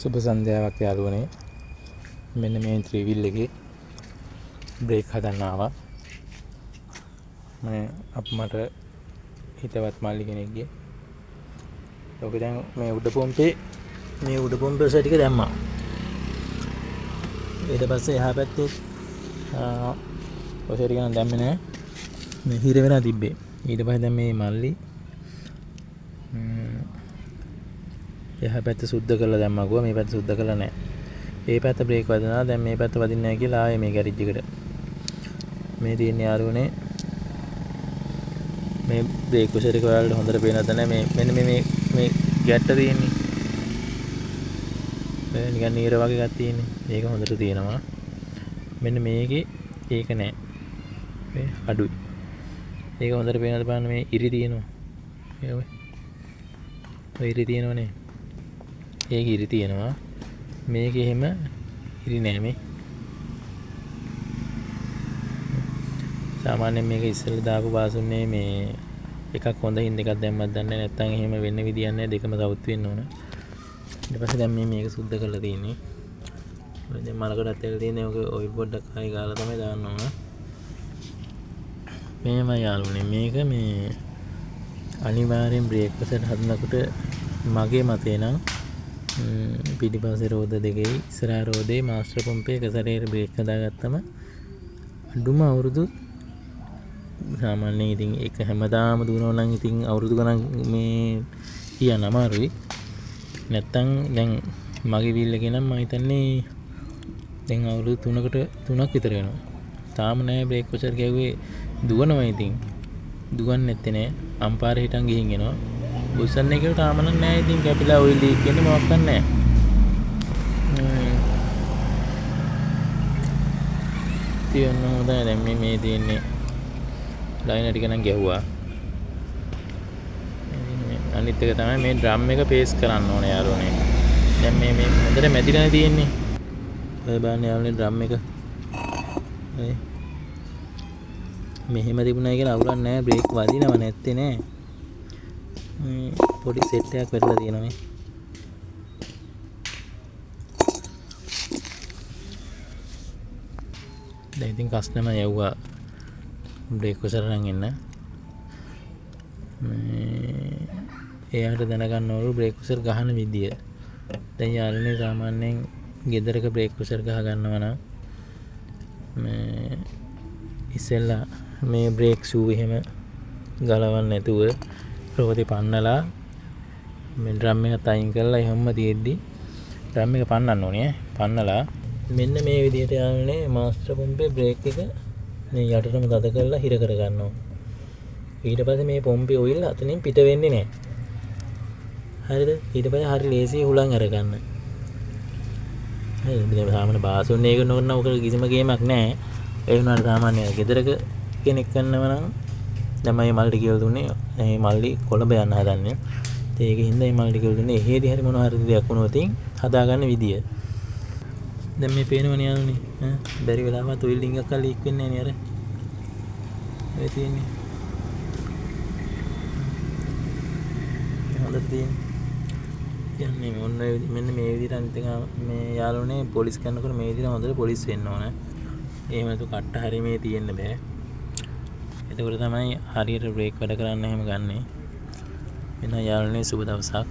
සුබ සන්ධ්‍යාවක් යාළුවනේ. මෙන්න මේ ත්‍රිවිල් එකේ බ්‍රේක් හදන්න ආවා. මට හිතවත් මල්ලි කෙනෙක්ගේ. ඔක දැන් මේ උඩ පොම්පේ ටික දැම්මා. ඊට පස්සේ එහා පැත්තේ ඔය ටික නම් දැම්මේ නෑ. මේ හිර වෙලා තිබ්බේ. ඊට පස්සේ දැන් මේ මල්ලි එහා පැත්ත සුද්ධ කරලා දැම්මා ගුවා. මේ පැත්ත සුද්ධ කරලා නැහැ. මේ පැත්ත බ්‍රේක් වදිනවා. දැන් මේ පැත්ත වදින්නේ නැහැ කියලා ආයේ මේ ගෑරේජ් එකට. මේ තියෙන යාළුවනේ මේ බ්‍රේක් කුෂර් එක ඔයාලට හොඳට පේනවද නැහැ. මෙන්න මේ ගැට්ට තියෙන්නේ. මේ නිකන් නීර වගේ එකක් තියෙන්නේ. මේක හොඳට තියෙනවා. මෙන්න මේකේ ඒක නැහැ. මේ අඩුයි. ඒක හොඳට පේනවද බලන්න මේ ඉරි තියෙනවා. ඔය ඉරි තියෙනවනේ. ඒක ඉරි තියෙනවා. මේක එහෙම ඉරි නෑ මේ. සාමාන්‍යයෙන් මේක ඉස්සෙල්ලා දාපු බාසුන්නේ මේ එකක් හොඳ හින්ද එකක් දැම්මත් දන්නේ නැත්නම් එහෙම වෙන්න විදියක් නැහැ. දෙකම සවුත් වෙන්න ඕන. ඊට පස්සේ දැන් මේක සුද්ධ කරලා තියෙන්නේ. දැන් මලකටත් ඇවිල්ලා තියෙන්නේ ඔක ඔයිල් පොඩ්ඩක් ආයි ගාලා තමයි දාන්න ඕන. මේම යාළුවනේ මේක මේ අනිවාර්යෙන් බ්‍රේක් ප්‍රෙෂර් හදනකොට මගේ මතේ නම් පිටිපස්සේ රෝද දෙකේ ඉස්සරහා රෝදේ මාස්ටර් පම්පේ එක සැරේට බ්‍රේක් හදාගත්තම අඩුම අවුරුදු සාමාන්‍යයෙන් ඉතින් ඒක හැමදාම දුවනවා නම් ඉතින් අවුරුදු ගණන් මේ කියන්න අමාරුයි. නැත්තම් දැන් මගේ වීල් එකේ නම් මම හිතන්නේ දැන් අවුරුදු 3ක් විතර වෙනවා. තාම නෑ බ්‍රේක් ප්‍රෙෂර් ගැව්වේ. දුවනවා ඉතින්. දුවන්නේ නැත්තේ නෑ. අම්පාරේ හිටන් ගිහින් එනවා. බුස්සන් එකේ තාම නෑ ඉතින් කැපිලා ඔයිල් ලීක් වෙන්නේ මොකක් නැහැ. තියන්න හොඳයි. දැන් මේ තියෙන්නේ ලයිනර් ටික නම් ගැහුවා. අනිත් එක තමයි මේ ඩ්‍රම් එක පේස් කරන්න ඕනේ යාළුවනේ. දැන් මේ හොඳට මැදිලා තියෙන්නේ. ඔය බලන්න යාළුවනේ ඩ්‍රම් එක. මෙහෙම තිබුණා කියලා අවුලක් නැහැ. බ්‍රේක් වදිනව නැත්තේ නෑ. පොඩි සෙට් එකක් වෙట్లా තියෙනවා මේ. දැන් ඉතින් කස්ටමර් යවුවා බ්‍රේක් කුසර නම් එන්න. එයාට දැනගන්න ඕන බ්‍රේක් කුසර ගහන විදිය. දැන් යාළුවනේ සාමාන්‍යයෙන් ගෙදරක බ්‍රේක් කුසර ගහ ගන්නවා නම් මේ ඉස්සෙල්ලා මේ බ්‍රේක් ෂූ එහෙම ගලවන්න නැතුව රෝදේ පන්නලා මේ ඩ්‍රම් එක අයින් කරලා එහෙම්ම තියෙද්දි ඩ්‍රම් එක පන්නන්න ඕනේ. පන්නලා මෙන්න මේ විදිහට යාළුවනේ මාස්ටර් පම්පේ බ්‍රේක් එක මේ යටටම තද කරලා හිර කර ගන්නවා. ඊට පස්සේ මේ පම්පේ ඔයිල් අතනින් පිට වෙන්නේ නැහැ. හරිද? ඊට පස්සේ හරි ලේසියි හුලං අරගන්න. හරි. මේ සාමාන්‍ය බාසුන්නේ එක නෝන ඔක කිසිම ගේමක් නැහැ. ඒ වුණාට සාමාන්‍ය ගෙදරක කෙනෙක් කරනවා නම් දැන් මම මල්ටි කියලා දුන්නේ. මේ මල්ලි කොළඹ යන්න හදන්නේ. ඒකින්ද මේ මල්ටි කියලා දුන්නේ. එහෙදි හරි මොනවා හරි දෙයක් වුණොත් හදාගන්න විදිය. දැන් මේ පේනවනේ යාළුවනේ. බැරි වෙලාවත් ඔයිල් රින්ග් එකක් ලීක් වෙන්නේ නැහැ නේ අර. ඔය තියෙන්නේ. හොඳට තියෙන්නේ. යන්නේ මොන මෙන්න මේ විදිහට අනිත් එක මේ යාළුවනේ පොලිස් කරනකොට මේ විදිහට හොඳට පොලිස් වෙන්න ඕන. එහෙම නැතු කට්ට හරි මේ තියෙන්න බෑ. එතකොට තමයි හරියට බ්‍රේක් වැඩ කරන්න එහෙම ගන්නෙ. එන යාළුවනේ සුබ දවසක්.